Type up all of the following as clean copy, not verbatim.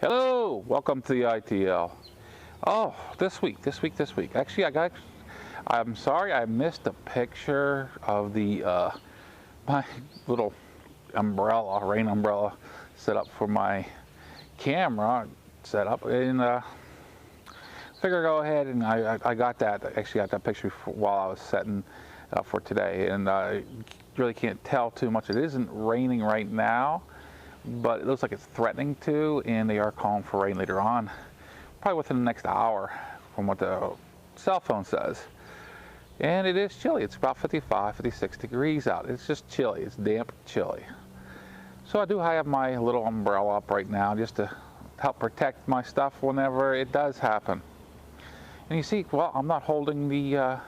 Hello, welcome to the I.T.L. Oh, this week. Actually, I'm sorry I missed a picture of the my little umbrella, rain umbrella, set up for my camera setup, and figure go ahead and I got that. Actually, got that picture while I was setting up for today, and I really can't tell too much. It isn't raining right now, but it looks like it's threatening to, and they are calling for rain later on, probably within the next hour from what the cell phone says. And it is chilly. It's about 55, 56 degrees out. It's just chilly. It's damp, chilly. So I do have my little umbrella up right now just to help protect my stuff whenever it does happen. And you see, well, I'm not holding the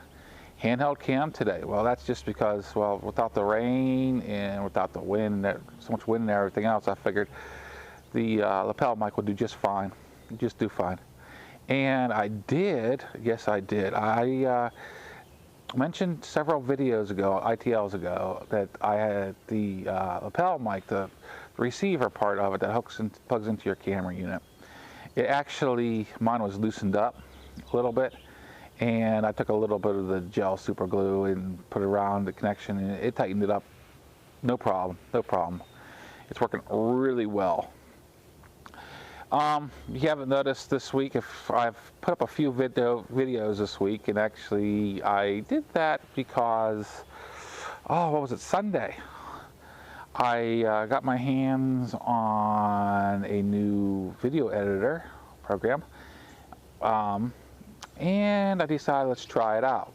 handheld cam today. Well, that's just because, well, without the rain and without the wind, so much wind and everything else, I figured the lapel mic would do just fine. Just do fine. And I did, yes I did. I mentioned several videos ago, I.T.Ls ago, that I had the lapel mic, the receiver part of it that plugs into your camera unit. It actually, mine was loosened up a little bit, and I took a little bit of the gel super glue and put it around the connection, and it tightened it up. No problem, no problem. It's working really well. You haven't noticed this week, if I've put up a few videos this week, and actually I did that because, oh, what was it, Sunday? I got my hands on a new video editor program, and I decided let's try it out.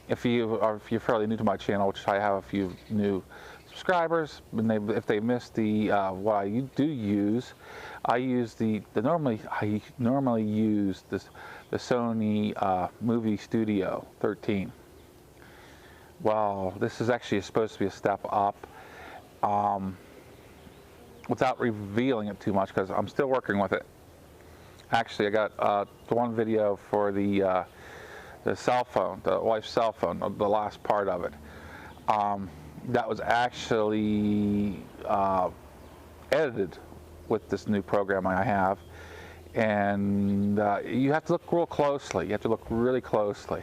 If you're fairly new to my channel, which I have a few new subscribers, and if they missed the what I do use, I normally use the Sony Movie Studio 13. Well, this is actually supposed to be a step up. Without revealing it too much, because I'm still working with it. Actually, I got the one video for the cell phone, the wife's cell phone, the last part of it. That was actually edited with this new program I have, and you have to look real closely. You have to look really closely,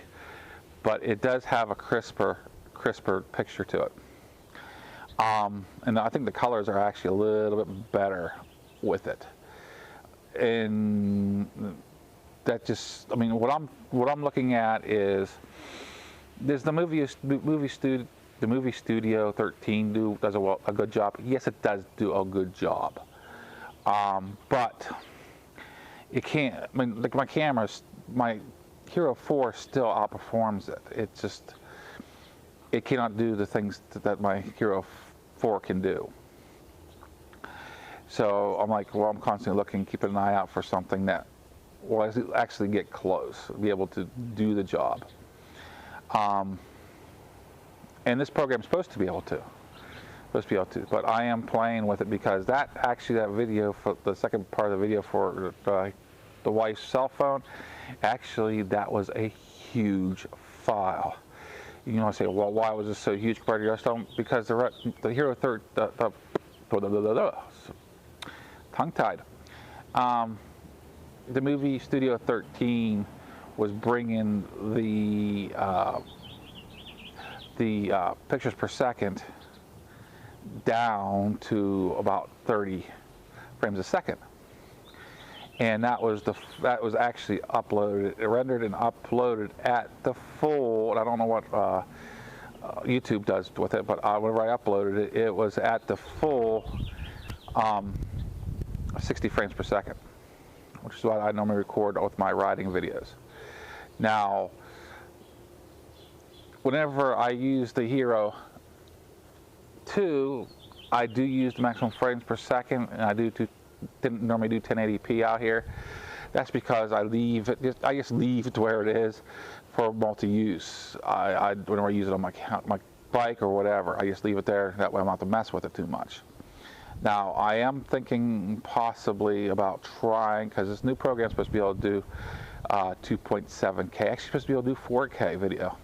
but it does have a crisper picture to it. And I think the colors are actually a little bit better with it. And that just, I mean, what I'm looking at is, there's the movie Studio 13 does a good job. Yes, it does do a good job, but it can't. I mean, like my Hero 4 still outperforms it. It cannot do the things that my Hero 4 can do. So I'm like, well, I'm constantly looking, keeping an eye out for something that will actually get close, be able to do the job. And this program's supposed to be able to. But I am playing with it because that video, for the second part of the video for the wife's cell phone, actually that was a huge file. You know, I say, well, why was this so huge compared to your phone? Because the Hero 13, tongue-tied. The Movie Studio 13 was bringing the pictures per second down to about 30 frames a second, and that was actually uploaded, rendered and uploaded at the full. And I don't know what YouTube does with it, but whenever I uploaded it, it was at the full 60 frames per second, which is what I normally record with my riding videos. Now, whenever I use the Hero 2, I do use the maximum frames per second, and I normally do 1080p out here. That's because I just leave it to where it is for multi-use. Whenever I use it on my bike or whatever, I just leave it there. That way I'm not to mess with it too much. Now, I am thinking possibly about trying, because this new program is supposed to be able to do 2.7K. Actually supposed to be able to do 4K video.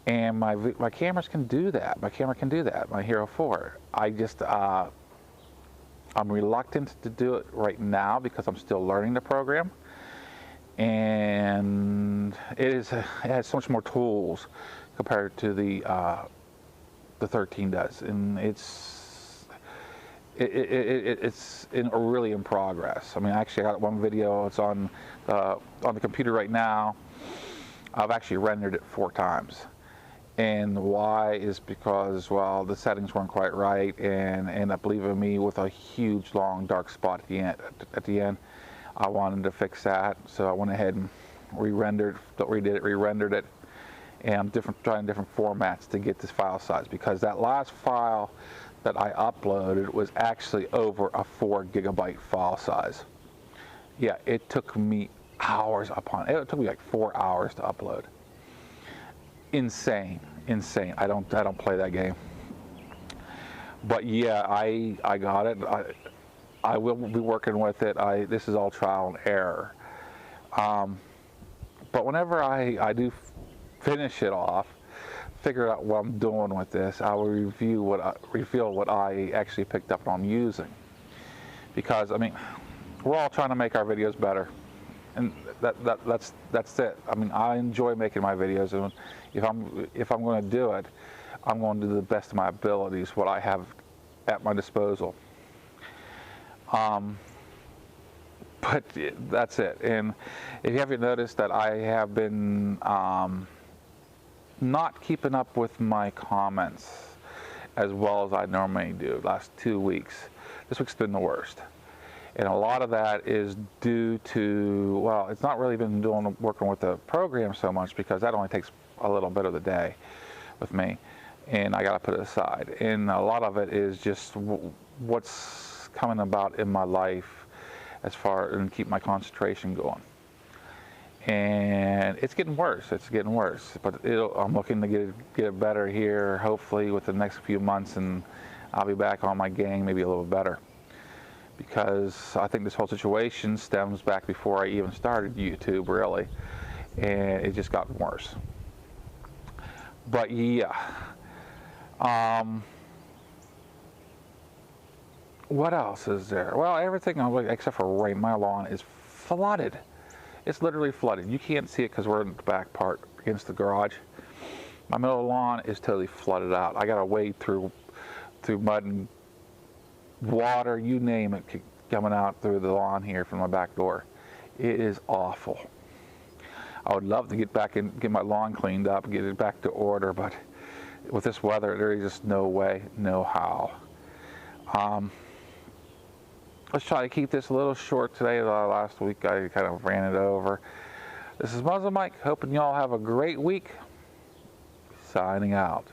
And my cameras can do that. My camera can do that, my Hero 4. I just, I'm reluctant to do it right now because I'm still learning the program, and it has so much more tools compared to the 13 does, and it's really in progress. I mean, actually, I got one video. It's on the computer right now. I've actually rendered it 4 times. And why is because, well, the settings weren't quite right, and ended up leaving me with a huge, long, dark spot at the end. I wanted to fix that, so I went ahead and re-rendered it, and trying different formats to get this file size, because that last file that I uploaded was actually over a 4 gigabyte file size. Yeah, it took me hours it took me like 4 hours to upload. Insane. I don't play that game. But yeah, I got it. I will be working with it. This is all trial and error. But whenever I do finish it off, figure out what I'm doing with this, I will reveal what I actually picked up and I'm using. Because I mean, we're all trying to make our videos better, and that's it. I mean, I enjoy making my videos, and if I'm going to do it, I'm going to do the best of my abilities, what I have at my disposal. But that's it. And if you haven't noticed that I have been not keeping up with my comments as well as I normally do the last 2 weeks. This week's been the worst. And a lot of that is due to, well, it's not really been working with the program so much, because that only takes a little bit of the day with me, and I got to put it aside. And a lot of it is just what's coming about in my life as far and keep my concentration going. And it's getting worse. But I'm looking to get it better here, hopefully with the next few months, and I'll be back on my game, maybe a little better. Because I think this whole situation stems back before I even started YouTube, really, and it just got worse. But yeah, what else is there? Well, everything except for rain. My lawn is flooded. It's literally flooded. You can't see it because we're in the back part against the garage. My middle lawn is totally flooded out. I got to wade through mud and water, you name it, coming out through the lawn here from my back door. It is awful. I would love to get back and get my lawn cleaned up and get it back to order, but with this weather, there is just no way, no how. Let's try to keep this a little short today. Last week I kind of ran it over. This is MuzzleMike, hoping y'all have a great week. Signing out.